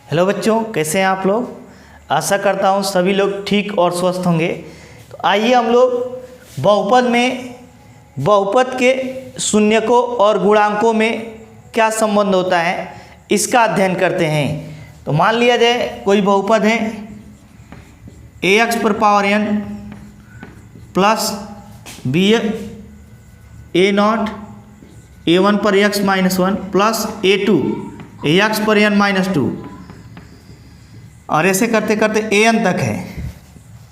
Hello बच्चों, कैसे हैं आप लोग। आशा करता हूँ सभी लोग ठीक और स्वस्थ होंगे। तो आइए हम लोग बहुपद में बहुपद के शून्यकों और गुणांकों में क्या संबंध होता है इसका अध्ययन करते हैं। तो मान लिया जाए कोई बहुपद है ax पर power n plus B A not a1 पर x minus one plus a2 x पर n माइनस टू और ऐसे करते करते an तक है।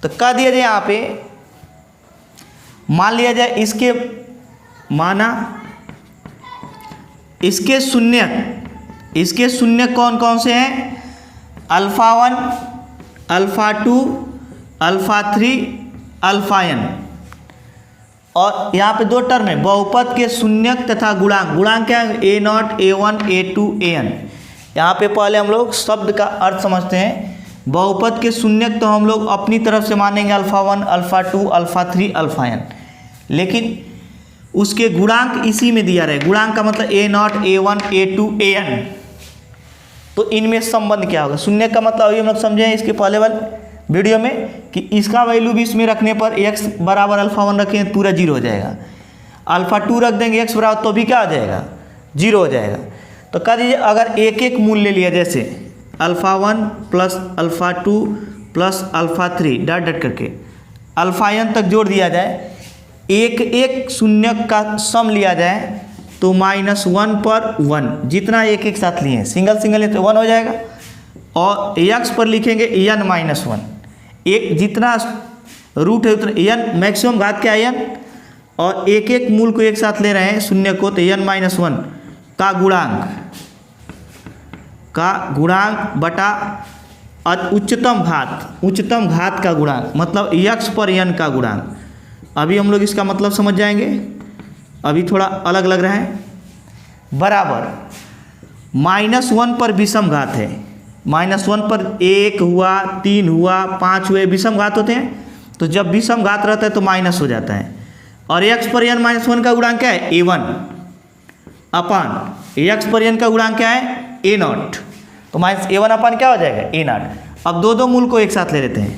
तो कह दिया जाए यहाँ पे मान लिया जाए इसके माना इसके शून्य कौन कौन से हैं, alpha one, alpha two, alpha three, alpha n। और यहाँ पे दो टर्म है बहुपद के शून्यक तथा गुणांक। गुणांक क्या है, A naught, A one, A two, A n. यहाँ पे पहले हम लोग शब्द का अर्थ समझते हैं। बहुपद के शून्यक तो हम लोग अपनी तरफ से मानेंगे alpha one, alpha two, alpha three, alpha N, लेकिन उसके गुणांक इसी में दिया रहे। गुणांक का मतलब A naught, A one, A two, A n. तो इनमें संबंध क्या होगा, शून्य का मतलब अभी हम लोग समझे हैं इसके पहले वाले वीडियो में कि इसका वैल्यू भी इसमें रखने पर x बराबर अल्फा वन रखें पूरा जीरो हो जाएगा। अल्फा टू रख देंगे x बराबर तो भी क्या हो जाएगा, जीरो हो जाएगा। तो कह दीजिए अगर एक एक मूल्य लिया, जैसे alpha one plus alpha two plus alpha three dot dot करके अल्फा n तक जोड़ दिया जाए, एक एक शून्य का सम लिया जाए तो माइनस वन पर वन, जितना एक एक साथ लिए सिंगल सिंगल लिए तो वन हो जाएगा। और x पर लिखेंगे n माइनस वन, एक जितना रूट है उतना n मैक्सिमम घात क्या है n, और एक एक मूल को एक साथ ले रहे हैं शून्य को, तो n माइनस वन का गुणांक बटा उच्चतम घात का गुणांक, मतलब x पर n का गुणांक। अभी हम लोग इसका मतलब समझ जाएंगे, अभी थोड़ा अलग लग रहा है। बराबर माइनस वन पर विषम घात है, माइनस वन पर एक हुआ, तीन हुआ, पाँच हुए, विषम घात होते हैं। तो जब विषम घात रहता है तो माइनस हो जाता है। और x पर n माइनस वन का गुणांक क्या है, a1 अपान x पर n का गुणांक क्या है, a नॉट। तो माइनस a1 अपान क्या हो जाएगा, a नॉट। अब दो दो मूल को एक साथ ले लेते हैं,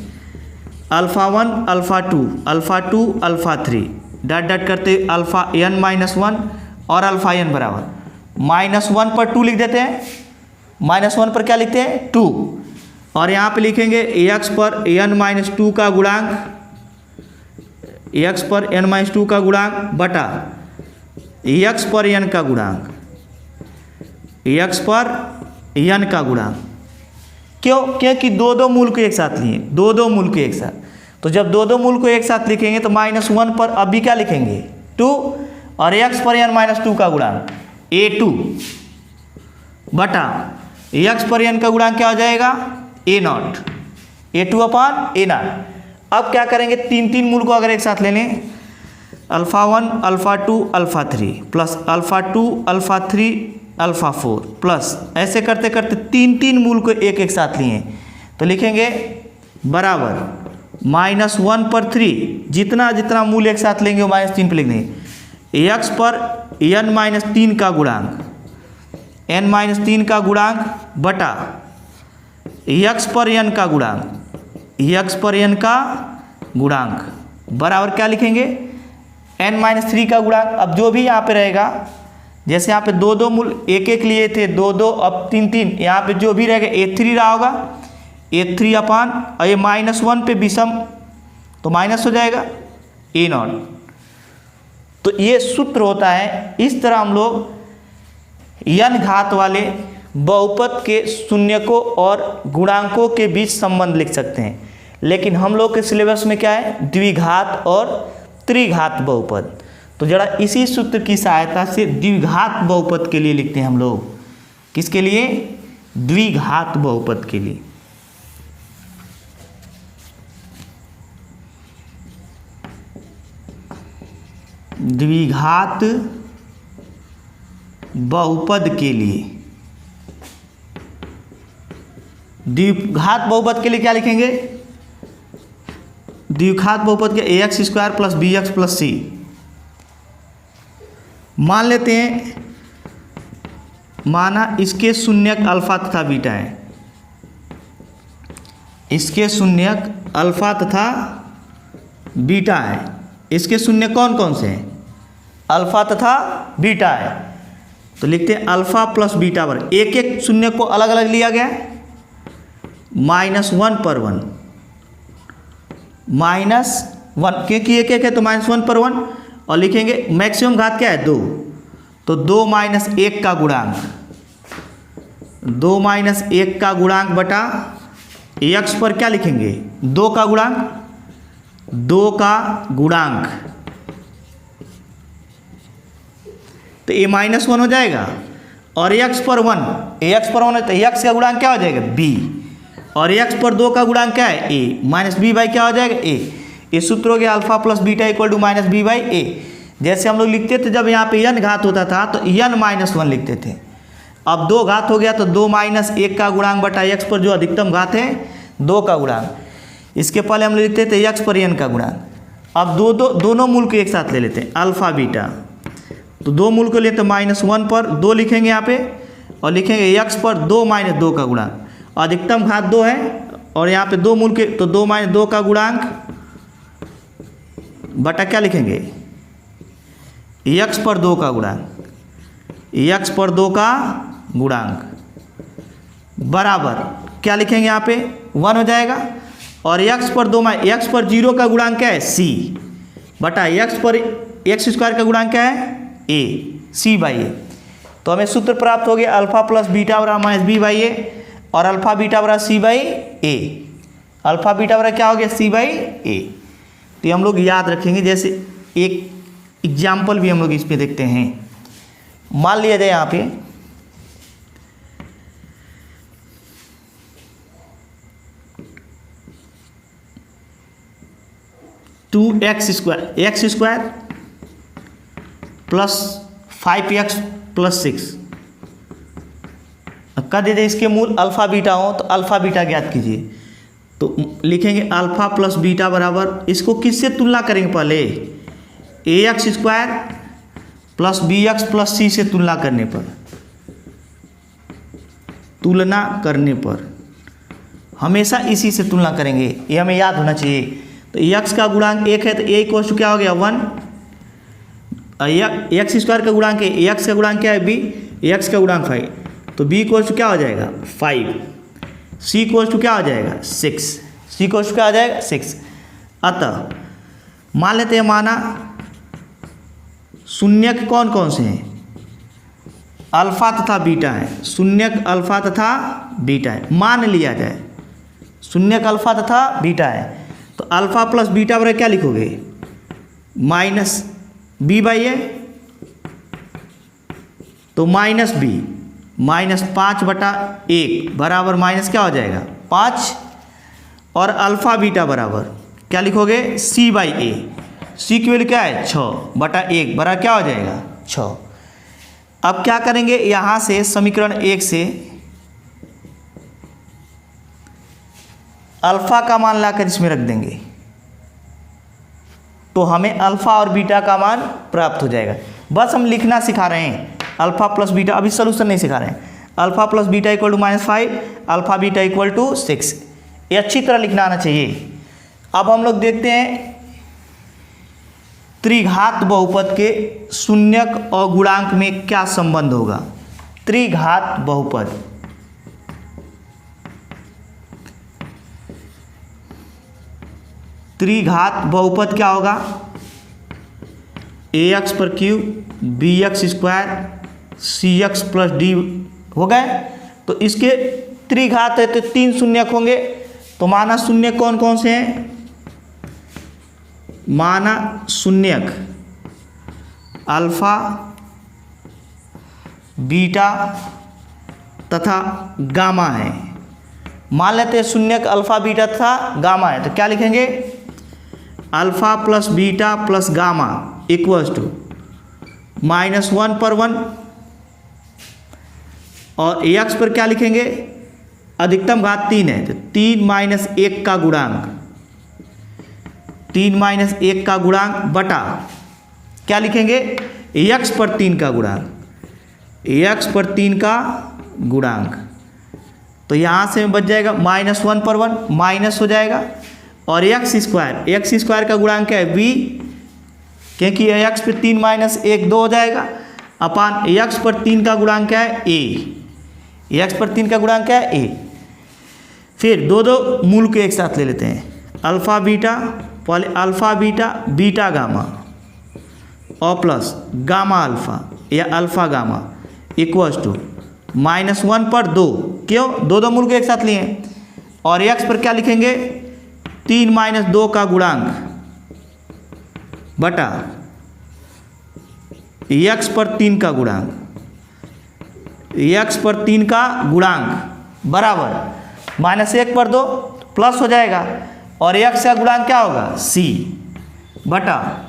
alpha one, alpha two, alpha three dot dot करते अल्फा n माइनस वन और अल्फा n बराबर माइनस वन पर टू लिख देते हैं, माइनस वन पर क्या लिखते हैं, टू। और यहाँ पे लिखेंगे x पर n माइनस टू का गुणांक, x पर n माइनस टू का गुणांक बटा x पर n का गुणांक, x पर n का गुणांक। क्यों, क्योंकि दो दो मूल को एक साथ लिए, दो दो मूल को एक साथ। तो जब दो दो मूल को एक साथ लिखेंगे तो माइनस वन पर अभी क्या लिखेंगे, टू, और x पर n माइनस टू का गुणांक a2 बटा x पर n का गुणांक क्या हो जाएगा, a not, a2 upon a not. अब क्या करेंगे, तीन तीन मूल को अगर एक साथ ले लें, alpha one, alpha two, alpha three plus alpha two, alpha three, alpha four plus ऐसे करते करते तीन तीन मूल को एक एक साथ लिए तो लिखेंगे बराबर माइनस वन पर थ्री, जितना जितना मूल एक साथ लेंगे वो माइनस तीन पर लिख देंगे, x पर n माइनस तीन का गुणांक, n माइनस तीन का गुणांक बटा x पर n का गुणांक, x पर n का गुणांक बराबर क्या लिखेंगे, n माइनस थ्री का गुणांक। अब जो भी यहाँ पे रहेगा, जैसे यहाँ पे दो दो मूल एक एक लिए थे, दो दो, अब तीन तीन, यहाँ पे जो भी रहेगा a3 रहा होगा, a3 अपान, और ये माइनस वन पे विषम तो माइनस हो जाएगा a नॉट। तो ये सूत्र होता है। इस तरह हम लोग n घात वाले बहुपद के शून्यकों और गुणांकों के बीच संबंध लिख सकते हैं। लेकिन हम लोग के सिलेबस में क्या है, द्विघात और त्रिघात बहुपद। तो जरा इसी सूत्र की सहायता से द्विघात बहुपद के लिए लिखते हैं हम लोग। किसके लिए, द्विघात बहुपद के लिए। द्विघात बहुपद के लिए, द्विघात बहुपद के लिए क्या लिखेंगे, द्विघात बहुपद के ax square plus bx plus c। मान लेते हैं, माना इसके शून्यक अल्फा तथा बीटा है, इसके शून्यक अल्फा तथा बीटा है। इसके शून्य कौन कौन से हैं? अल्फा तथा बीटा है। तो लिखते हैं अल्फा प्लस बीटा पर एक एक शून्य को अलग अलग लिया गया है, -1 पर 1, -1 क्योंकि एक एक है तो -1 पर 1, और लिखेंगे मैक्सिमम घात क्या है 2, तो 2 - 1 का गुणांक, 2 - 1 का गुणांक बटा x पर क्या लिखेंगे 2 का गुणांक, 2 का गुणांक, तो ये -1 हो जाएगा, और x पर 1 है तो x का गुणांक क्या हो जाएगा b, और x पर 2 का गुणांक क्या है a, -b बाई क्या हो जाएगा a। ये सूत्र हो गया alpha plus beta equal to -b by a। जैसे हम लोग लिखते थे जब यहाँ पे n घात होता था तो n -1 लिखते थे, अब 2 घात हो गया तो 2 - 1 का गुणांक बटा x पर जो अधिकतम घात है 2 का गुणांक। इसके पहले हम लिखते थे x पर n का गुणांक। अब दोनों मूल को एक साथ ले लेते हैं अल्फा बीटा, तो 2 मूल को लेते -1 पर 2 लिखेंगे यहाँ पे, और लिखेंगे x पर 2 - 2 का गुणांक, अधिकतम घात 2 है और यहाँ पे 2 मूल के तो 2 - 2 का गुणांक बटा क्या लिखेंगे x पर 2 का गुणांक, x पर 2 का गुणांक बराबर क्या लिखेंगे यहाँ पे 1 हो जाएगा, और x पर 2 x पर 0 का गुणांक क्या है c बटा x पर x स्क्वायर का गुणांक क्या है a, c बाई ए। तो हमें सूत्र प्राप्त हो गया अल्फा प्लस बीटा बराबर -b बाई ए, और अल्फा बीटा बराबर c by A, alpha beta बराबर क्या हो गया c बाई ए। तो हम लोग याद रखेंगे, जैसे एक एग्जाम्पल भी हम लोग इस पे देखते हैं। मान लिया जाए यहाँ पे 2x² प्लस 5x प्लस 6 कह दीजिए इसके मूल अल्फा बीटा हो तो अल्फा बीटा ज्ञात कीजिए। तो लिखेंगे अल्फा प्लस बीटा बराबर, इसको किससे तुलना करेंगे पहले ax² plus bx plus c से तुलना करने पर हमेशा इसी से तुलना करेंगे, ये हमें याद होना चाहिए। तो x का गुणांक 1 है तो a इक्वल टू क्या हो गया 1, x² का गुणांक है, x का गुणांक क्या है b, x का गुणांक 5, तो b इक्वल टू क्या हो जाएगा 5, c इक्वल टू क्या हो जाएगा 6, c इक्वल टू क्या हो जाएगा 6। अतः मान लेते हैं माना शून्यक कौन कौन से हैं अल्फा तथा बीटा है, शून्यक अल्फा तथा बीटा है, मान लिया जाए शून्यक अल्फा तथा बीटा है, तो अल्फा प्लस बीटा बराबर क्या लिखोगे -b बाई ए, तो -b -5/1 बराबर माइनस क्या हो जाएगा 5, और अल्फा बीटा बराबर क्या लिखोगे c बाई ए, c की वैल्यू क्या है 6/1 बराबर क्या हो जाएगा 6। अब क्या करेंगे यहाँ से समीकरण 1 से अल्फा का मान लाकर इसमें रख देंगे तो हमें अल्फा और बीटा का मान प्राप्त हो जाएगा। बस हम लिखना सिखा रहे हैं अल्फा प्लस बीटा, अभी सोल्यूशन नहीं सिखा रहे हैं। Alpha plus beta equal to -5, alpha beta equal to 6, ये अच्छी तरह लिखना आना चाहिए। अब हम लोग देखते हैं त्रिघात बहुपद के शून्यक और गुणांक में क्या संबंध होगा। त्रिघात बहुपद, त्रिघात बहुपद क्या होगा ax पर cube bx² cx plus D हो गए। तो इसके त्रिघात है तो 3 शून्यक होंगे, तो माना शून्यक कौन कौन से हैं, माना शून्यक अल्फा बीटा तथा गामा है। मान लेते हैं शून्यक अल्फा बीटा तथा गामा है, तो क्या लिखेंगे alpha plus beta plus gamma equals to -1 पर 1, और x पर क्या लिखेंगे अधिकतम घात 3 है तो 3 - 1 का गुणांक, 3 - 1 का गुणांक बटा क्या लिखेंगे x पर 3 का गुणांक, x पर 3 का गुणांक तो यहाँ से बच जाएगा -1 पर 1 माइनस हो जाएगा, और एक्स स्क्वायर का गुणांक क्या है b, क्योंकि x पे 3 माइनस 1 2 हो जाएगा, अपान x पर 3 का गुणांक क्या है a, x पर 3 का गुणांक क्या है a। फिर दो मूल को एक साथ ले लेते हैं, अल्फ़ा बीटा, पहले अल्फ़ा बीटा बीटा गामा और प्लस गामा अल्फ़ा या अल्फ़ा गामा इक्वल्स टू -1 पर 2, क्यों दो मूल को एक साथ लिए हैं, और x पर क्या लिखेंगे 3 माइनस 2 का गुणांक बटा x पर 3 का गुणांक, x पर 3 का गुणांक बराबर -1 पर 2 प्लस हो जाएगा, और x का गुणांक क्या होगा c बटा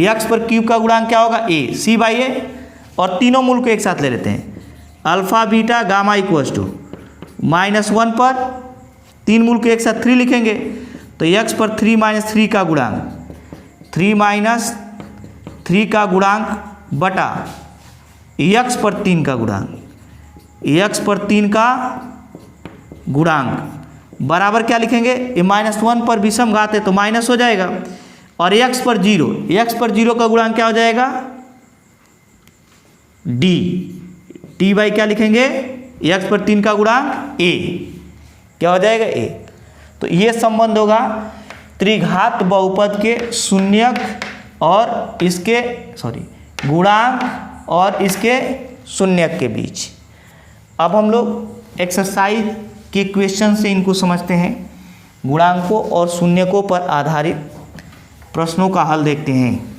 x पर क्यूब का गुणांक क्या होगा a, c बाई a, और तीनों मूल को एक साथ ले लेते हैं, alpha beta gamma equals to -1 पर 3 मूल को एक साथ 3 लिखेंगे, तो x पर 3 माइनस 3 का गुणांक 3 माइनस 3 का गुणांक बटा x पर 3 का गुणांक, x पर 3 का गुणांक बराबर क्या लिखेंगे, ये -1 पर विषम घात है तो माइनस हो जाएगा, और x पर 0 का गुणांक क्या हो जाएगा d बाई क्या लिखेंगे x पर 3 का गुणांक a, क्या हो जाएगा a। तो ये संबंध होगा त्रिघात बहुपद के शून्यक और इसके गुणांक और इसके शून्यक के बीच। अब हम लोग एक्सरसाइज के क्वेश्चन से इनको समझते हैं, गुणांकों और शून्यकों पर आधारित प्रश्नों का हल देखते हैं।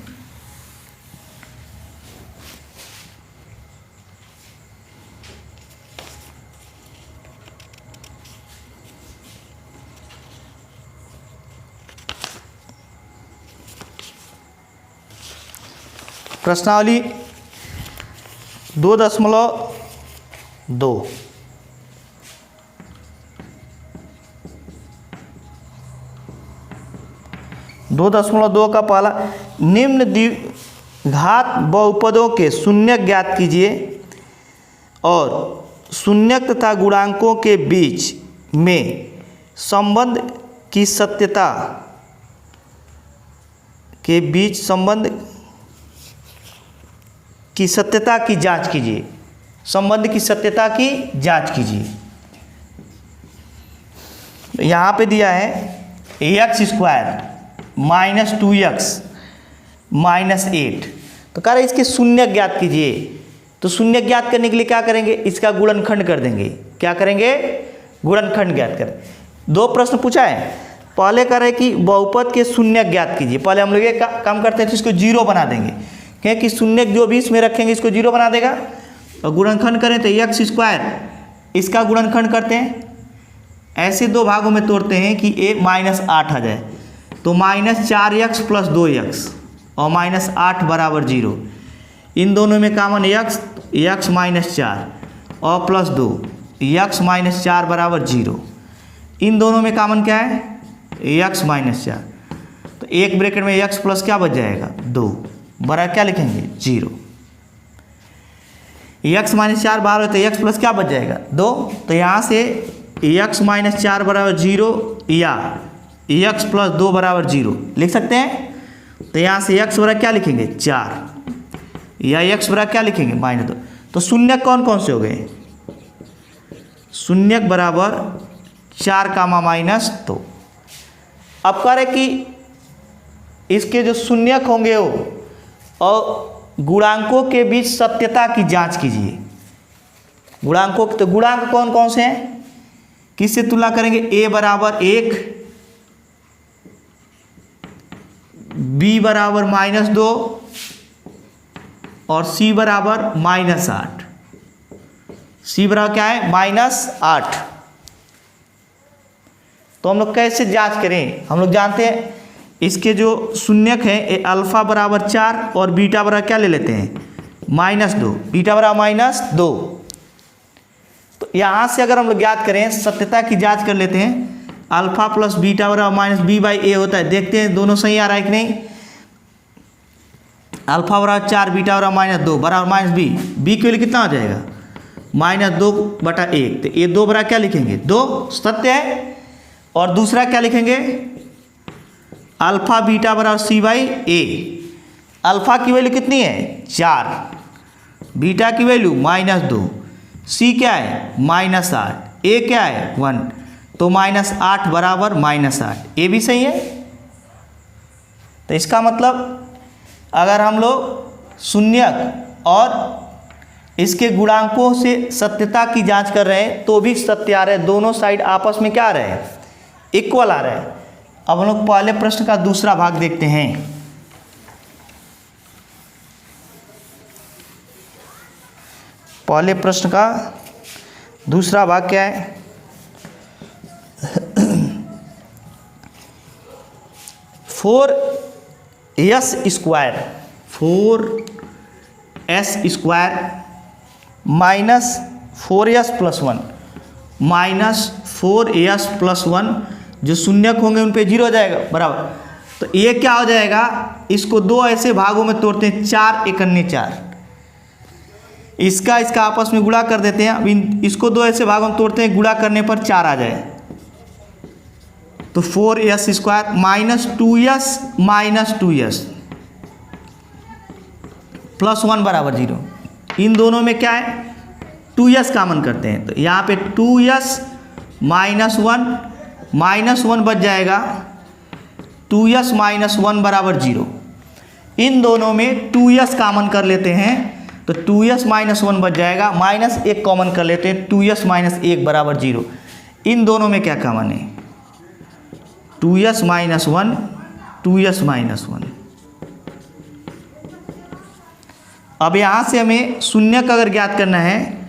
प्रश्नावली 2.2 2.2 का पहला, निम्न द्विघात बहुपदों के शून्यक ज्ञात कीजिए और शून्यक तथा गुणांकों के बीच में संबंध की सत्यता की जांच कीजिए, संबंध की सत्यता की जांच कीजिए। यहाँ पे दिया है x² माइनस 2x माइनस 8, तो कह रहे इसके शून्यक ज्ञात कीजिए। तो शून्यक ज्ञात करने के लिए क्या करेंगे, इसका गुणनखंड कर देंगे। क्या करेंगे, गुणनखंड ज्ञात करें। दो प्रश्न पूछा है, पहले कह रहे कि बहुपद के शून्यक ज्ञात कीजिए। पहले हम लोग ये काम करते हैं तो इसको 0 बना देंगे, क्योंकि शून्यक जो भी इसमें रखेंगे इसको 0 बना देगा। और गुणनखंड करें तो x², इसका गुणनखंड करते हैं, ऐसे दो भागों में तोड़ते हैं कि a -8 आ जाए, तो -4x प्लस 2x और -8 बराबर 0। इन दोनों में कॉमन x -4 और प्लस 2 x -4 बराबर 0। इन दोनों में कॉमन क्या है, x -4, तो एक ब्रैकेट में x प्लस क्या बच जाएगा 2 बराबर क्या लिखेंगे 0। x -4 बाहर हो तो x प्लस क्या बच जाएगा 2, तो यहाँ से x -4 बराबर 0 या x प्लस 2 बराबर 0 लिख सकते हैं। तो यहाँ से x बराबर क्या लिखेंगे 4 या x बराबर क्या लिखेंगे -2। तो शून्यक कौन कौन से हो गए, शून्यक बराबर 4 का -2। अब कह रहे कि इसके जो शून्यक होंगे वो और गुणांकों के बीच सत्यता की जांच कीजिए। गुणांकों, तो गुणांक कौन कौन से हैं, किससे तुलना करेंगे, a बराबर 1, b बराबर -2 और c बराबर -8। c बराबर क्या है -8। तो हम लोग कैसे जांच करें, हम लोग जानते हैं इसके जो शून्यक हैं ये अल्फा बराबर 4 और बीटा बराबर क्या ले लेते हैं -2, बीटा बराबर -2। तो यहाँ से अगर हम लोग ज्ञात करें, सत्यता की जांच कर लेते हैं, अल्फा प्लस बीटा बराबर -b/a होता है। देखते हैं दोनों सही आ रहा है कि नहीं। अल्फा बराबर 4 बीटा बराबर -2 बराबर -b, b के लिए कितना हो जाएगा -2/1, तो ये 2 बरा क्या लिखेंगे 2 सत्य है। और दूसरा क्या लिखेंगे अल्फा बीटा बराबर c/a। अल्फा की वैल्यू कितनी है 4, बीटा की वैल्यू -2, c क्या है -8, a क्या है 1, तो -8 बराबर -8, ये भी सही है। तो इसका मतलब अगर हम लोग शून्यक और इसके गुणांकों से सत्यता की जांच कर रहे हैं तो भी सत्य आ रहे हैं, दोनों साइड आपस में क्या आ रहे हैं इक्वल आ रहे हैं। अब हम लोग पहले प्रश्न का दूसरा भाग देखते हैं। पहले प्रश्न का दूसरा भाग क्या है 4s² माइनस 4s+1 -4s+1 जो शून्यक होंगे उन पे 0 हो जाएगा बराबर। तो ये क्या हो जाएगा, इसको दो ऐसे भागों में तोड़ते हैं, 4 × 4, इसका आपस में गुणा कर देते हैं। अब इसको दो ऐसे भागों में तोड़ते हैं, गुणा करने पर 4 आ जाए तो 4s² -2s +1 बराबर 0। इन दोनों में क्या है 2s कॉमन करते हैं, तो यहाँ पे 2s -1 बच जाएगा, 2s -1 बराबर 0। इन दोनों में 2s कॉमन कर लेते हैं तो 2s -1 बच जाएगा, -1 कॉमन कर लेते हैं, 2s -1 बराबर 0। इन दोनों में क्या कॉमन है 2s -1, 2s -1। अब यहाँ से हमें शून्यक अगर ज्ञात करना है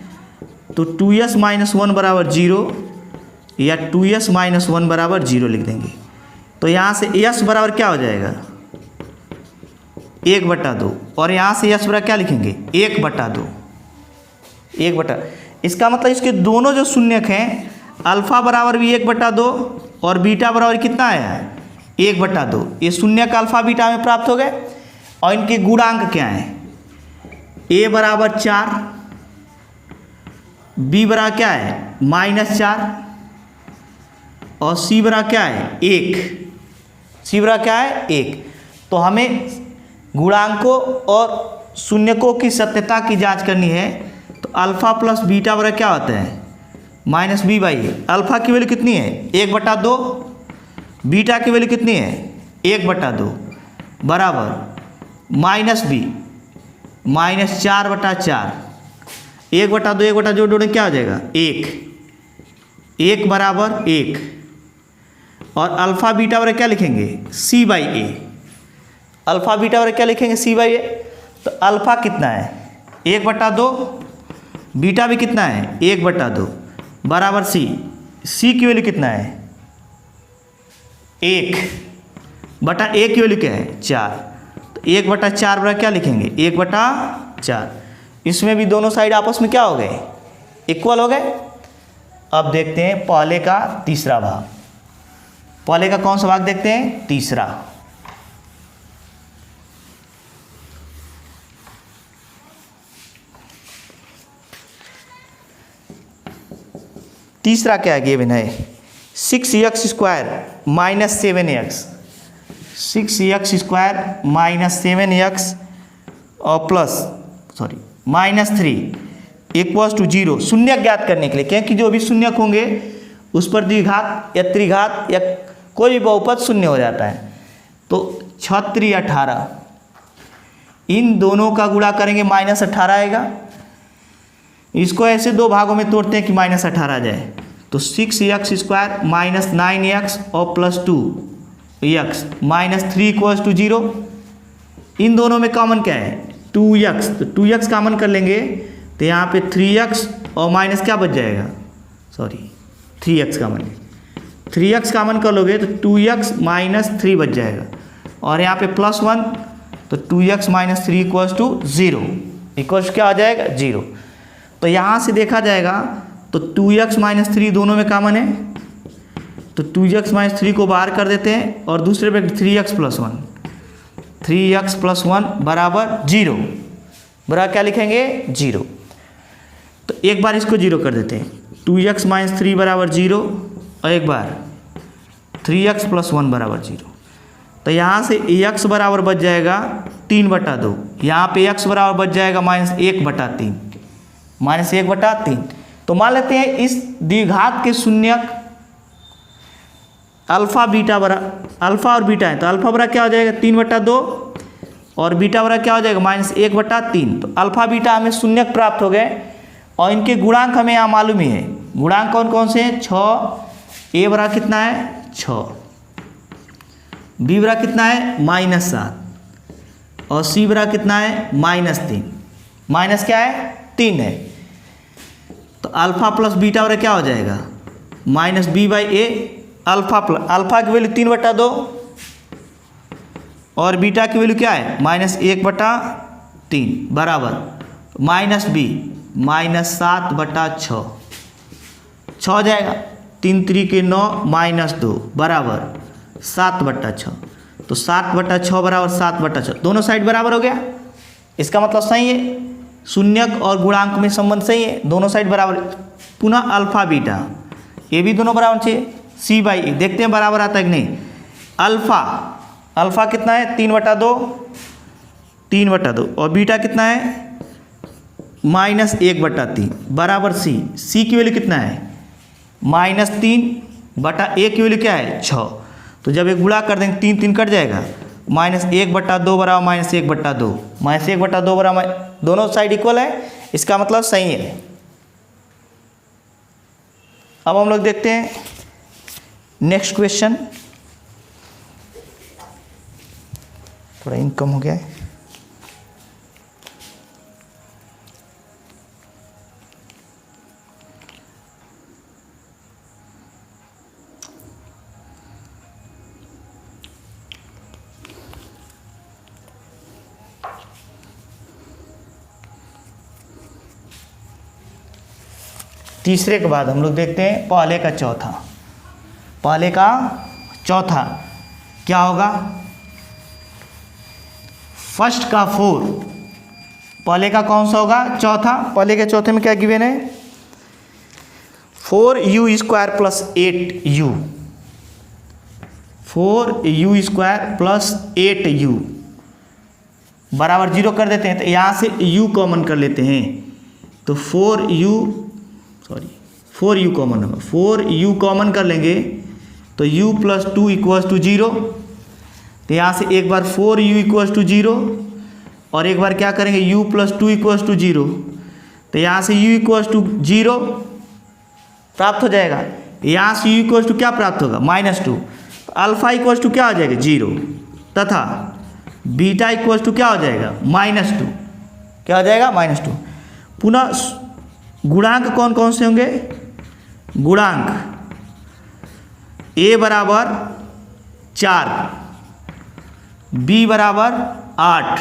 तो 2s -1 बराबर 0 या 2s -1 बराबर 0 लिख देंगे। तो यहाँ से s बराबर क्या हो जाएगा 1/2, और यहाँ से s बराबर क्या लिखेंगे 1/2। इसका मतलब इसके दोनों जो शून्यक हैं अल्फा बराबर भी 1/2 और बीटा बराबर कितना है 1/2। ये शून्यक अल्फा बीटा में प्राप्त हो गए। और इनके गुणांक क्या हैं a बराबर 4, b बराबर क्या है -4 और c बराबर क्या है 1। c बराबर क्या है 1। तो हमें गुणांकों और शून्यकों की सत्यता की जांच करनी है। तो अल्फा प्लस बीटा बराबर क्या होता है -b/a। अल्फा की वैल्यू कितनी है 1/2, बीटा की वैल्यू कितनी है 1/2 बराबर -b -4/4, 1/2 जोड़ें क्या हो जाएगा 1 बराबर 1। और अल्फा बीटा बराबर क्या लिखेंगे c/a। अल्फा बीटा बराबर क्या लिखेंगे c/a। तो अल्फा कितना है 1/2, बीटा भी कितना है 1/2 बराबर c की वैल्यू कितना है 1/a की वैल्यू क्या है 4। तो 1/4 बराबर क्या लिखेंगे 1/4। इसमें भी दोनों साइड आपस में क्या हो गए इक्वल हो गए। अब देखते हैं पहले का तीसरा भाग। पहले का कौन सा भाग देखते हैं तीसरा। तीसरा क्या गिवन है 6x² -7x, 6x² -7x और -3 = 0 शून्यक ज्ञात करने के लिए, क्योंकि जो भी शून्यक होंगे उस पर द्विघात या त्रिघात या कोई भी बहुपद शून्य हो जाता है। तो 6 × 18, इन दोनों का गुणा करेंगे -18 आएगा। इसको ऐसे दो भागों में तोड़ते हैं कि -18 आ जाए। तो 6x² -9x और +2x -3 = 0। इन दोनों में कॉमन क्या है 2x, तो 2x कॉमन कर लेंगे तो यहाँ पे 3x और माइनस क्या बच जाएगा 3x कॉमन, 3x कॉमन कर लोगे तो 2x -3 बच जाएगा। और यहाँ पे +1 तो 2x -3 = 0 इक्वल्स क्या आ जाएगा 0। तो यहाँ से देखा जाएगा तो 2x -3 दोनों में कॉमन है, तो 2x -3 को बाहर कर देते हैं और दूसरे पे 3x + 1 बराबर 0 बराबर क्या लिखेंगे 0। तो एक बार इसको जीरो कर देते हैं, 2x माइनस 3 बराबर 0 और एक बार 3x प्लस 1 बराबर 0। तो यहाँ से x बराबर बच जाएगा 3/2, यहाँ पे x बराबर बच जाएगा -1/3, -1/3। तो मान लेते हैं इस द्विघात के शून्यक अल्फा बीटा बरा अल्फा और बीटा है, तो अल्फा बरा क्या हो जाएगा 3/2 और बीटा बरा क्या हो जाएगा -1/3। तो अल्फा बीटा हमें शून्यक प्राप्त हो गए और इनके गुणांक हमें यहाँ मालूम ही है। गुणांक कौन कौन से हैं? 6, ए बरा कितना है 6, बी बरा कितना है -7 और सी बरा कितना है -3। माइनस क्या है 3 है। तो अल्फा प्लस बीटा बरा क्या हो जाएगा -b/a। अल्फा की वैल्यू 3/2 और बीटा की वैल्यू क्या है -1/3 बराबर -b -7/6, 6 हो जाएगा, 3 3 के 9 -2 बराबर 7/6। तो 7/6 बराबर 7/6, दोनों साइड बराबर हो गया। इसका मतलब सही है, शून्यक और गुणांक में संबंध सही है, दोनों साइड बराबर। पुनः अल्फा बीटा ये भी दोनों बराबर चाहिए, c/a देखते हैं बराबर आता है कि नहीं। अल्फा कितना है 3/2 और बीटा कितना है -1/3 बराबर c की वैल्यू कितना है -3/a की वैल्यू क्या है 6। तो जब एक गुणा कर देंगे 3 3 कट जाएगा, -1/2 बराबर -1/2, -1/2 बराबर, दोनों साइड इक्वल है, इसका मतलब सही है। अब हम लोग देखते हैं नेक्स्ट क्वेश्चन। थोड़ा इनकम हो गया है। तीसरे के बाद हम लोग देखते हैं पहले का चौथा क्या होगा। फर्स्ट का 4, पहले का कौन सा होगा चौथा। पहले के चौथे में क्या गिवन है 4u² + 8u, 4u² + 8u बराबर 0 कर देते हैं। तो यहाँ से u कॉमन कर लेते हैं, तो 4u कॉमन होगा, 4u कॉमन कर लेंगे तो u + 2 = 0। तो यहाँ से एक बार 4u = 0 और एक बार क्या करेंगे u + 2 = 0। तो यहाँ से u = 0 प्राप्त हो जाएगा, यहाँ से u = क्या प्राप्त होगा -2। अल्फा = क्या हो जाएगा 0 तथा बीटा = क्या हो जाएगा -2, क्या हो जाएगा -2। पुनः गुणांक कौन कौन से होंगे, गुणांक a बराबर 4, b बराबर 8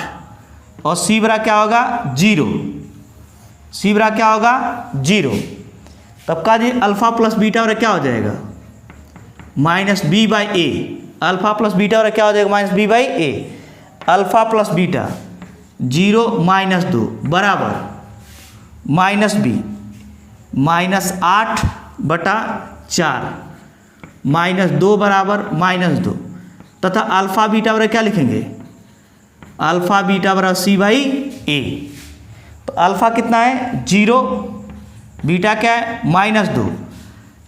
और c बराबर क्या होगा 0, c बराबर क्या होगा 0। तब का जी अल्फा प्लस बीटा बराबर क्या हो जाएगा -b/a। अल्फा प्लस बीटा बराबर क्या हो जाएगा -b/a। अल्फा प्लस बीटा 0 -2 बराबर -b -8/4 -2 बराबर -2 तथा अल्फा बीटा बराबर क्या लिखेंगे अल्फा बीटा बराबर c/a। तो अल्फा कितना है 0, बीटा क्या है -2,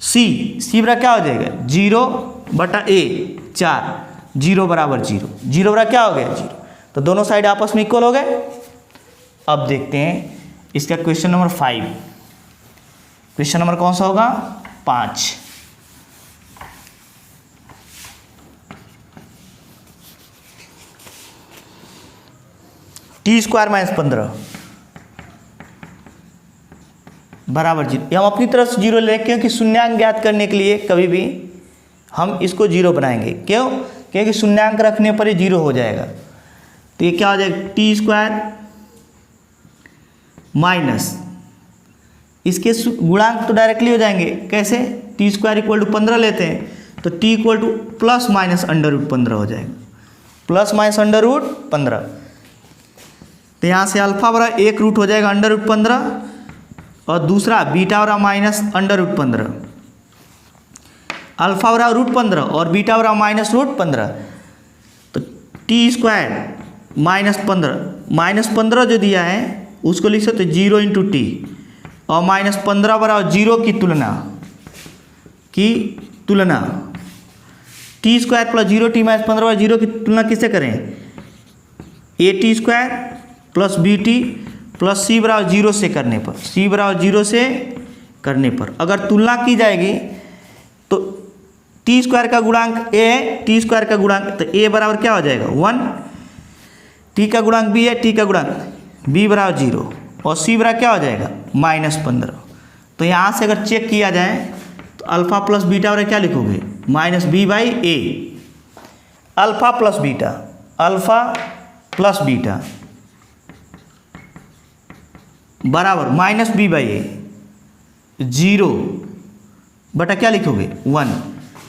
c बराबर क्या हो जाएगा 0/a 4, 0 बराबर 0, 0 बराबर क्या हो गया 0। तो दोनों साइड आपस में इक्वल हो गए। अब देखते हैं इसका क्वेश्चन नंबर 5। क्वेश्चन नंबर कौन सा होगा 5। t² - 15 बराबर 0। हम अपनी तरफ से 0 ले, क्योंकि शून्यांक ज्ञात करने के लिए कभी भी हम इसको 0 बनाएंगे। क्यों? क्योंकि शून्यांक रखने पर ही 0 हो जाएगा। तो ये क्या हो जाएगा t² माइनस, इसके गुणांक तो डायरेक्टली हो जाएंगे। कैसे? t² = 15 लेते हैं तो t = ±√15 हो जाएगा, ±√15। तो यहाँ से अल्फा बराबर 1 रूट हो जाएगा √15 और दूसरा बीटा बराबर माइनस अंडर रूट 15, अल्फा बराबर रूट 15 और बीटा बराबर माइनस रूट 15, तो टी स्क्वायर -15 जो दिया है उसको लिख सकते 0 इंटू टी, और -15 बराबर 0 की तुलना टी स्क्वायर प्लस 0 टी -15 बराबर 0 की तुलना किससे करें, A T square plus B T plus C बराबर 0 से करने पर, सी बराबर 0 से करने पर अगर तुलना की जाएगी तो टी स्क्वायर का गुणांक ए है, टी स्क्वायर का गुणांक, तो ए बराबर क्या हो जाएगा 1, टी का गुणांक बी है, टी का गुणांक बी बराबर 0 और सी बराबर क्या हो जाएगा -15। तो यहाँ से अगर चेक किया जाए तो अल्फा प्लस बीटा बराबर क्या लिखोगे -b/a, अल्फा प्लस बीटा बराबर -b/a 0 बटा क्या लिखोगे 1,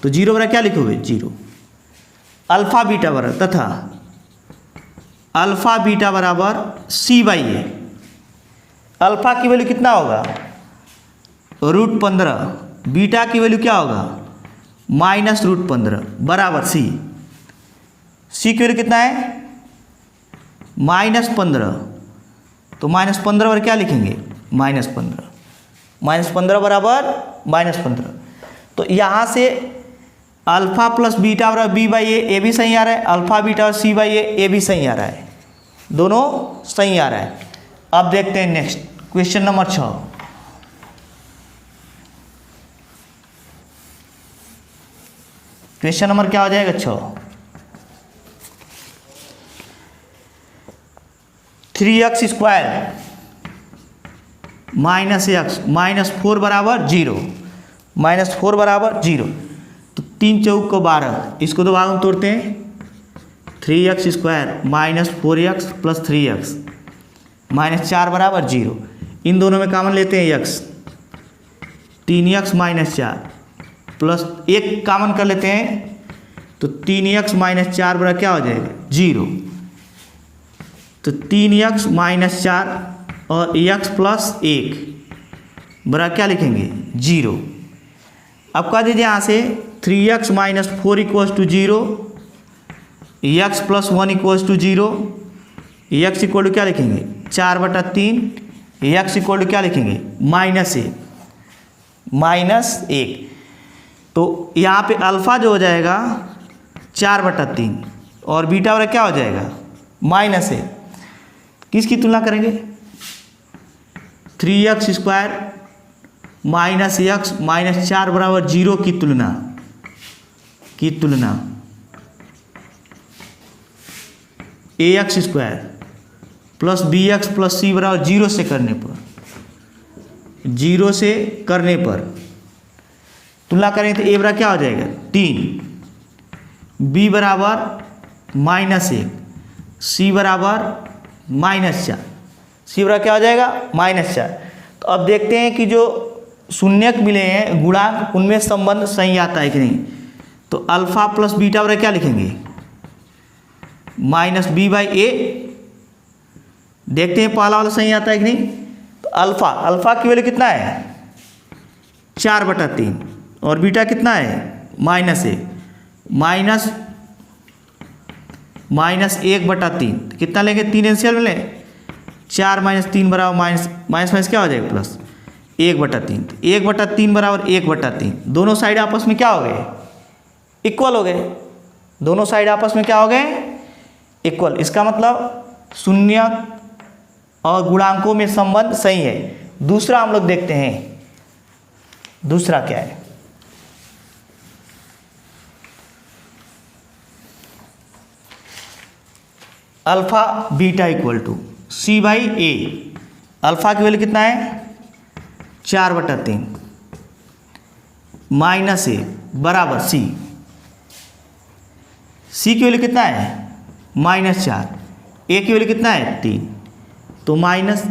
तो 0 बराबर क्या लिखोगे 0, अल्फा बीटा बराबर तथा अल्फा बीटा बराबर c/a, अल्फा की वैल्यू कितना होगा √15, बीटा की वैल्यू क्या होगा -√15 बराबर सी की वैल्यू कितना है -15, तो -15 बराबर क्या लिखेंगे -15 बराबर -15। तो यहाँ से अल्फा प्लस बीटा बराबर b/a, ए भी सही आ रहा है, अल्फा बीटा और c/a, ए भी सही आ रहा है, दोनों सही आ रहा है। अब देखते हैं next question number 6। Question number क्या हो जाएगा 6, 3x स्क्वायर -4 बराबर 0, -4 बराबर 0, तो 3 चौक को 12, इसको दो भागों में तोड़ते हैं, 3x square -4x plus 3x -4 बराबर 0, इन दोनों में कॉमन लेते हैं x, 3x -4 प्लस 1 कॉमन कर लेते हैं, तो 3x -4 बराबर क्या हो जाएगा 0, तो 3x -4 और x प्लस 1 बराबर क्या लिखेंगे 0। अब कह दीजिए यहाँ से 3x -4 = 0, x प्लस 1 = 0, x इक्वल टू क्या लिखेंगे 4/3, x इक्वल टू क्या लिखेंगे -1। तो यहाँ पे अल्फ़ा जो हो जाएगा 4/3 और बीटा वाला क्या हो जाएगा -1। किसकी तुलना करेंगे 3x स्क्वायर -x -4 बराबर 0 की तुलना ax square plus bx plus c बराबर 0 से करने पर तुलना करेंगे तो a बराबर क्या हो जाएगा 3, b बराबर -1, c बराबर -4, c बराबर क्या हो जाएगा -4। तो अब देखते हैं कि जो शून्यक मिले हैं गुणांक उनमें संबंध सही आता है कि नहीं। तो अल्फा प्लस बीटा बराबर क्या लिखेंगे -b/a, देखते हैं पहला वाला सही आता है कि नहीं। तो अल्फा की वैल्यू कितना है 4/3 और बीटा कितना है -1/3, कितना लेंगे 3 एनसीएल में लें, 4 - 3 बराबर माइनस क्या हो जाएगा प्लस 1/3, 1/3 बराबर 1/3, दोनों साइड आपस में क्या हो गए इक्वल हो गए, दोनों साइड आपस में क्या हो गए इक्वल। इसका मतलब शून्य और गुणांकों में संबंध सही है। दूसरा हम लोग देखते हैं, दूसरा क्या है alpha beta equal to c/a, अल्फा की वैल्यू कितना है 4/3 -a बराबर c की वैल्यू कितना है -4, a की वैल्यू कितना है 3, तो माइनस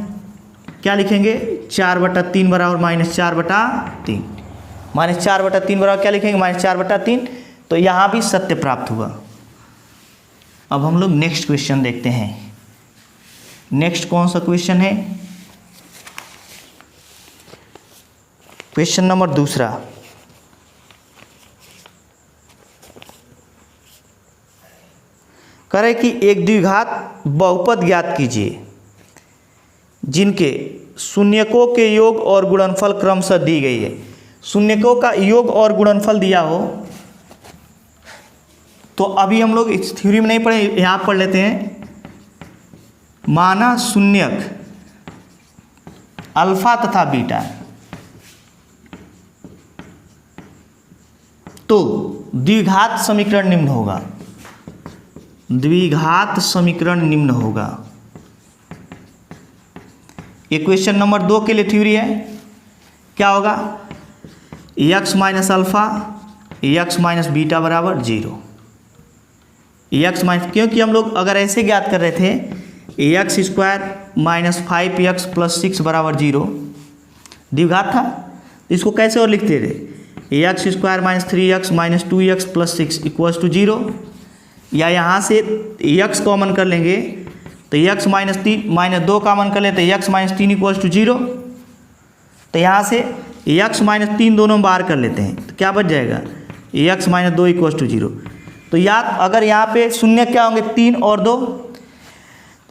क्या लिखेंगे 4/3 बराबर -4/3, -4/3 बराबर क्या लिखेंगे -4/3। तो यहाँ भी सत्य प्राप्त हुआ। अब हम लोग नेक्स्ट क्वेश्चन देखते हैं। नेक्स्ट कौन सा क्वेश्चन है क्वेश्चन नंबर दूसरा, करें कि एक द्विघात बहुपद ज्ञात कीजिए जिनके शून्यकों के योग और गुणनफल क्रमशः दी गई है। शून्यकों का योग और गुणनफल दिया हो तो अभी हम लोग इस थ्योरी में नहीं पढ़े, यहाँ पढ़ लेते हैं। माना शून्यक अल्फा तथा बीटा, तो द्विघात समीकरण निम्न होगा। द्विघात समीकरण निम्न होगा। ये क्वेश्चन नंबर 2 के लिए थ्योरी है। क्या होगा? x minus alpha x minus beta बराबर 0। x माइनस, क्योंकि हम लोग अगर ऐसे ज्ञात कर रहे थे x square minus 5x plus 6 बराबर 0, द्विघात था, इसको कैसे और लिखते थे? X square minus 3x minus 2x plus 6 equals to 0, या यहाँ से x कॉमन कर लेंगे तो x माइनस 3 माइनस 2 कॉमन कर लेते x माइनस 3 इक्वल्स टू 0। तो यहाँ से x माइनस 3 दोनों बाहर कर लेते हैं तो क्या बच जाएगा? x minus 2 equals to 0। तो याद, अगर यहाँ पे शून्य क्या होंगे? 3 और 2।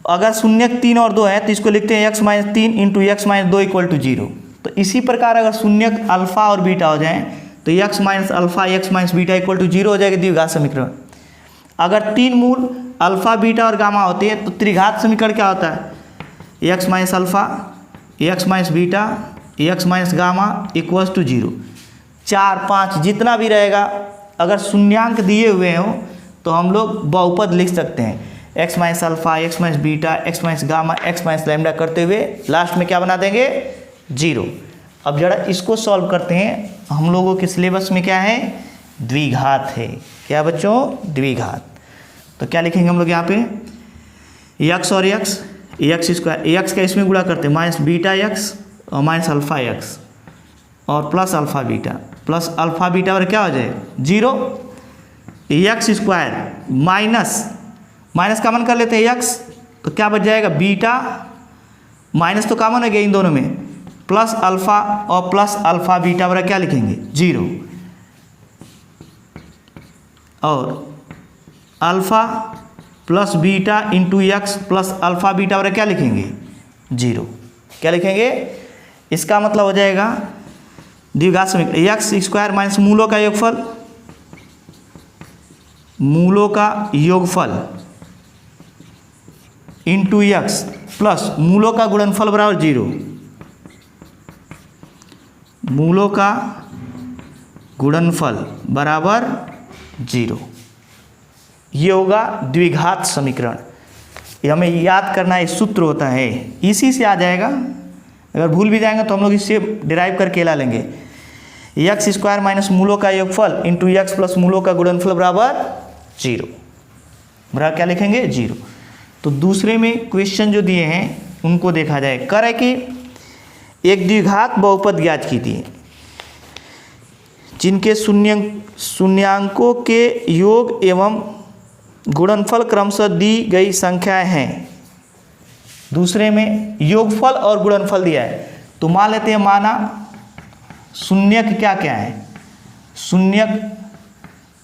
अगर शून्य 3 और 2 है तो इसको लिखते हैं x minus 3 into x minus 2 equal to 0। तो इसी प्रकार अगर शून्य अल्फा और बीटा हो जाए तो x minus alpha x minus beta equal to 0 हो जाएगा द्विघात समीकरण। अगर 3 मूल अल्फा बीटा और गामा होते हैं तो त्रिघात समीकरण क्या होता है? x minus alpha x minus beta x minus gamma equals to 0। 4, 5 जितना भी रहेगा, अगर शून्यांक दिए हुए हों तो हम लोग बहुपद लिख सकते हैं। x minus alpha x minus beta x minus gamma x minus lambda करते हुए लास्ट में क्या बना देंगे? 0। अब जरा इसको सॉल्व करते हैं। हम लोगों के सिलेबस में क्या है? द्विघात है। क्या बच्चों? द्विघात। तो क्या लिखेंगे हम लोग यहाँ पे? x और x स्क्वायर, x का इसमें गुणा करते हैं माइनस बीटा x और माइनस अल्फा x और प्लस अल्फा बीटा और क्या हो जाए? 0। एक्स स्क्वायर माइनस कॉमन कर लेते हैं x, तो क्या बच जाएगा? बीटा माइनस तो कॉमन है गया इन दोनों में, प्लस अल्फा और प्लस अल्फा बीटा बराबर क्या लिखेंगे? 0। और alpha plus beta into x plus alpha beta बराबर क्या लिखेंगे? 0। क्या लिखेंगे? इसका मतलब हो जाएगा द्विघात समीकरण एक्स स्क्वायर माइनस मूलों का योगफल इंटू एक्स प्लस मूलों का गुणनफल बराबर 0। मूलों का गुणनफल बराबर 0। ये होगा द्विघात समीकरण। ये हमें याद करना है, सूत्र होता है, इसी से आ जाएगा। अगर भूल भी जाएंगे तो हम लोग इससे डिराइव करके ला लेंगे। एक्स स्क्वायर माइनस मूलों का योगफल इंटू एक्स प्लस मूलों का गुणनफल बराबर 0। बराबर क्या लिखेंगे? 0। तो दूसरे में क्वेश्चन जो दिए हैं उनको देखा जाए। करे कि एक द्विघात बहुपद ज्ञात की थी जिनके शून्यांकों के योग एवं गुणनफल क्रमशः दी गई संख्याएं हैं। दूसरे में योगफल और गुणनफल दिया है। तो मान लेते हैं, माना शून्यक क्या क्या है? शून्यक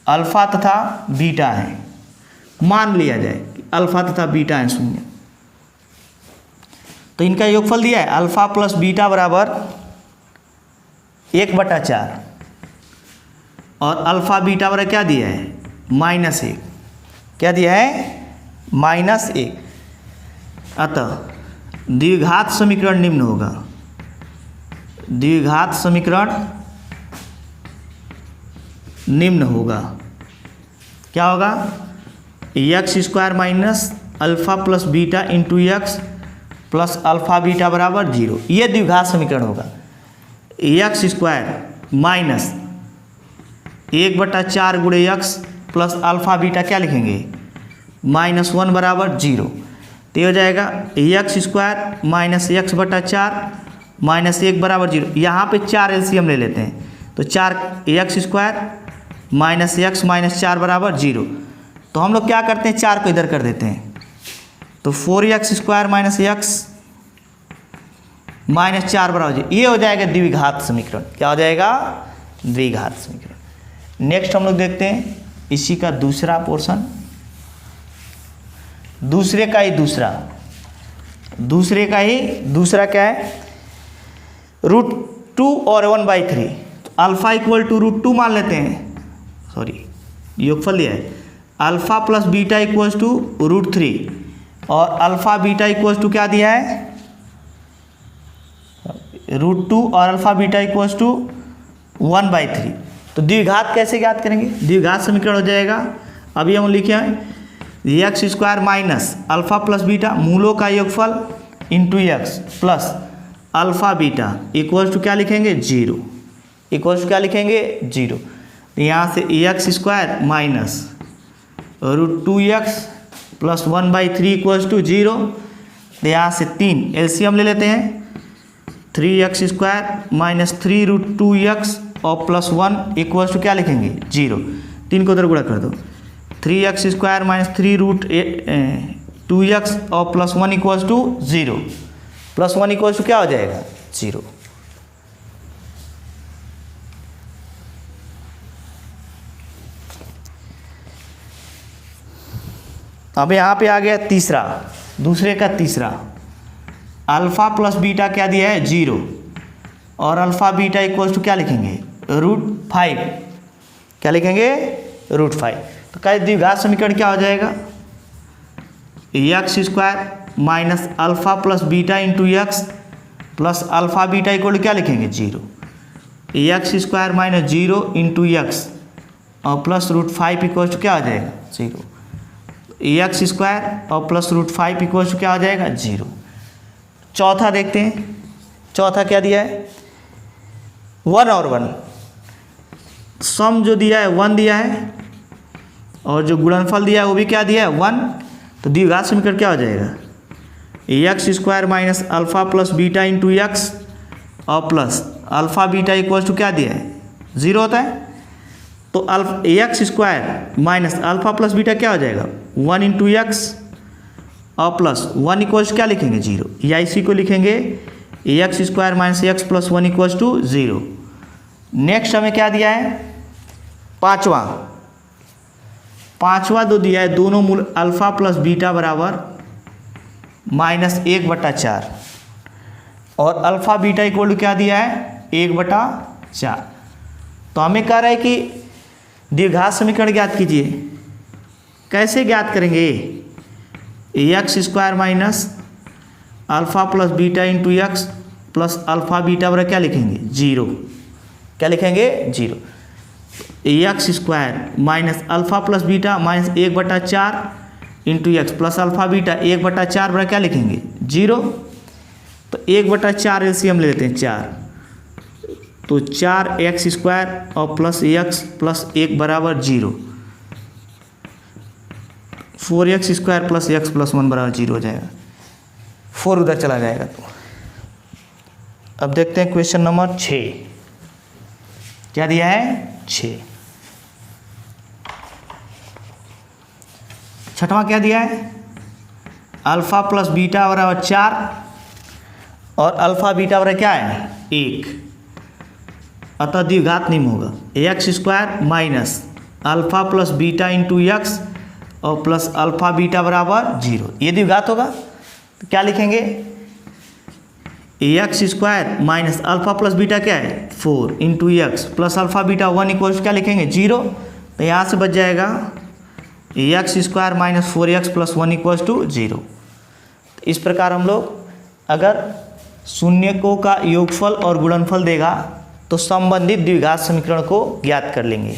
अल्फा तथा बीटा है। मान लिया जाए कि अल्फा तथा बीटा है शून्य, तो इनका योगफल दिया है अल्फा प्लस बीटा बराबर 1/4 और अल्फा बीटा बराबर क्या दिया है? -1। क्या दिया है? -1। अतः द्विघात समीकरण निम्न होगा। द्विघात समीकरण निम्न होगा। क्या होगा? X square minus alpha plus beta into x plus alpha beta बराबर 0। ये द्विघात समीकरण होगा। एक्स स्क्वायर माइनस 1/4 गुणे एक्स प्लस अल्फा बीटा क्या लिखेंगे? -1 बराबर 0। तो ये हो जाएगा x square minus x/4 minus 1 बराबर 0। यहाँ पे 4 एलसीएम ले लेते हैं, तो 4 x square minus x minus 4 बराबर 0। तो हम लोग क्या करते हैं? 4 को इधर कर देते हैं, तो 4x स्क्वायर माइनस एक्स -4 बराबर 0, ये हो जाएगा द्विघात समीकरण। क्या हो जाएगा? द्विघात समीकरण। नेक्स्ट हम लोग देखते हैं इसी का दूसरा पोर्शन, दूसरे का ही दूसरा क्या है? √2 और 1/3। तो अल्फा इक्वल टू √2 मान लेते हैं, सॉरी योगफल लिया है, alpha plus beta equals to √3 और अल्फा बीटा इक्वल्स टू क्या दिया है? √2 और अल्फा बीटा इक्वल्स टू 1/3। तो द्विघात कैसे ज्ञात करेंगे? द्विघात समीकरण हो जाएगा, अभी हम लिखे हैं x² minus alpha plus beta मूलों का योगफल into x plus alpha beta equals to क्या लिखेंगे? 0, इक्वल्स टू क्या लिखेंगे? 0। तो यहाँ से x² minus √2x plus 1/3 equals to 0। तो यहाँ से 3 एलसीएम ले लेते हैं, 3x² माइनस 3 √2x और प्लस 1 इक्वल्स टू क्या लिखेंगे? 0। 3 को उधर गुणा कर दो, 3x² माइनस 3 √2x और plus 1 equals to 0, plus 1 equals to क्या हो जाएगा? 0। अब यहाँ पे आ गया तीसरा, दूसरे का तीसरा, अल्फा प्लस बीटा क्या दिया है? 0 और अल्फा बीटा इक्वल्स टू क्या लिखेंगे? √5। क्या लिखेंगे? √5। तो क्या द्विघात समीकरण क्या हो जाएगा? x² minus alpha plus beta into x plus alpha beta equal to क्या लिखेंगे? 0। x² माइनस 0 इंटू एक्स और प्लस √5 इक्वल्स टू क्या हो जाएगा? 0। x² और प्लस √5 इक्वल्स टू क्या हो जाएगा? 0। चौथा देखते हैं, चौथा क्या दिया है? 1 और 1, सम जो दिया है 1 दिया है और जो गुणनफल दिया है वो भी क्या दिया है? 1। तो द्विघात समीकरण क्या हो जाएगा? x² minus alpha plus beta into x और plus alpha beta equals to क्या दिया है? 0 होता है। तो x² minus alpha plus beta क्या हो जाएगा? 1 इंटू एक्स और प्लस 1 इक्वल्स क्या लिखेंगे? 0, या इसी को लिखेंगे x² minus x plus 1 equals to 0। Next हमें क्या दिया है? पांचवा दो दिया है, दोनों मूल अल्फा प्लस बीटा बराबर -1/4 और अल्फा बीटा इक्वल टू क्या दिया है? 1/4। तो हमें कह रहा है कि द्विघात समीकरण ज्ञात कीजिए। कैसे ज्ञात करेंगे? x² minus alpha plus beta into x plus alpha beta बराबर क्या लिखेंगे? 0। क्या लिखेंगे? 0। x² minus alpha plus beta minus 1/4 into x plus alpha beta 1/4 बराबर क्या लिखेंगे? 0। तो 1/4 एलसीएम ले लेते हैं 4, तो 4x² और प्लस x प्लस 1 बराबर 0, 4x² प्लस x प्लस 1 बराबर 0 हो जाएगा, 4 उधर चला जाएगा। तो अब देखते हैं क्वेश्चन नंबर 6 क्या दिया है? 6। छठवां क्या दिया है? अल्फा प्लस बीटा बराबर 4 और अल्फा बीटा बराबर क्या है? 1, अतः द्विघात निम्न होगा। x² minus alpha plus beta into x और प्लस अल्फा बीटा बराबर 0, ये द्विघात होगा। तो क्या लिखेंगे? x² minus alpha plus beta क्या है? 4 into x plus alpha beta 1 equals क्या लिखेंगे? 0। तो यहाँ से बच जाएगा x² minus 4x plus 1 equals to 0। इस प्रकार हम लोग अगर शून्यकों का योगफल और गुणनफल देगा तो संबंधित द्विघात समीकरण को ज्ञात कर लेंगे।